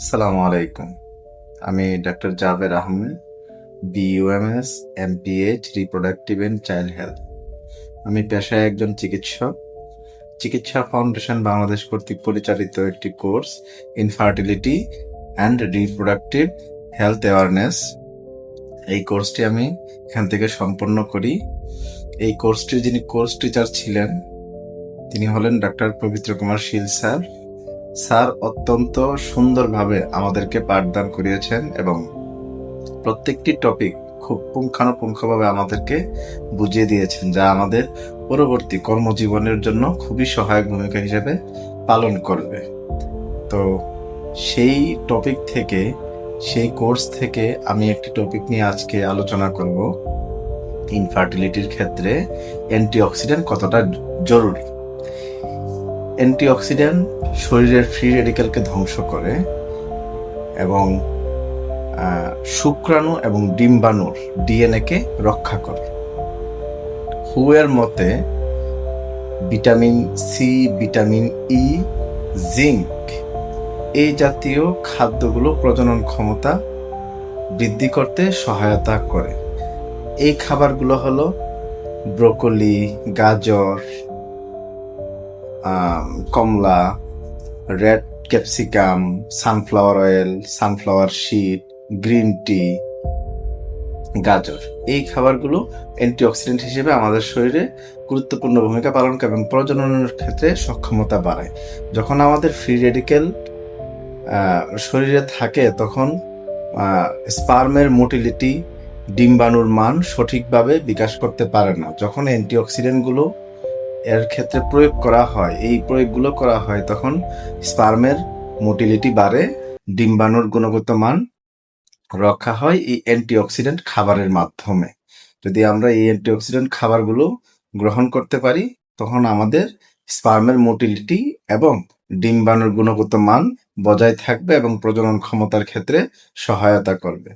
আসসালামু আলাইকুম। আমি ডাক্তার Jaber Ahmed, BUMS, MPH, reproductive and child health. আমি পেশায় একজন চিকিৎসক। চিকিৎসা ফাউন্ডেশন বাংলাদেশ কর্তৃক পরিচালিত একটি course infertility and reproductive health awareness. এই কোর্সটি আমি এখান থেকে সম্পন্ন করি। এই কোর্সটির যিনি কোর্স টিচার ছিলেন তিনি হলেন ডাক্তার পবিত্র কুমার শীল স্যার। স্যার অত্যন্ত সুন্দরভাবে আমাদেরকে পাঠদান করিয়েছেন এবং প্রত্যেকটি টপিক খুব পুঙ্খানুপুঙ্খভাবে আমাদেরকে বুঝিয়ে দিয়েছেন, যা আমাদের পরবর্তী কর্মজীবনের জন্য খুবই সহায়ক ভূমিকা হিসেবে পালন করবে। তো সেই টপিক থেকে, সেই কোর্স থেকে আমি একটি টপিক নিয়ে আজকে আলোচনা করব। ইনফার্টিলিটির ক্ষেত্রে অ্যান্টিঅক্সিডেন্ট কতটা জরুরি। অ্যান্টিঅক্সিডেন্ট শরীরের ফ্রি রেডিক্যালকে ধ্বংস করে এবং শুক্রাণু এবং ডিম্বাণুর ডিএনএকে রক্ষা করে। হুয়ের মতে vitamin C, vitamin E, zinc এই জাতীয় খাদ্যগুলো প্রজনন ক্ষমতা বৃদ্ধি করতে সহায়তা করে। এই খাবারগুলো হলো ব্রোকলি, গাজর, কমলা, red capsicum, sunflower oil, sunflower seed, green tea, গাজর। এই খাবারগুলো অ্যান্টিঅক্সিডেন্ট হিসেবে আমাদের শরীরে গুরুত্বপূর্ণ ভূমিকা পালন করে এবং প্রজননের ক্ষেত্রে সক্ষমতা বাড়ায়। যখন আমাদের ফ্রি রেডিক্যাল শরীরে থাকে তখন স্পার্মের মোটিলিটি, ডিম্বাণুর মান সঠিকভাবে বিকাশ করতে পারে না। যখন অ্যান্টিঅক্সিডেন্টগুলো এর ক্ষেত্রে প্রয়োগ করা হয়, এই প্রয়োগগুলো করা হয়, তখন স্পার্মের মোটিলিটি বাড়ে, ডিম্বাণুর গুণগত মান রক্ষা হয় এই অ্যান্টিঅক্সিডেন্ট খাবারের মাধ্যমে। যদি আমরা এই অ্যান্টিঅক্সিডেন্ট খাবারগুলো গ্রহণ করতে পারি তখন আমাদের স্পার্মের মোটিলিটি এবং ডিম্বাণুর গুণগত মান বজায় থাকবে এবং প্রজনন ক্ষমতার ক্ষেত্রে সহায়তা করবে।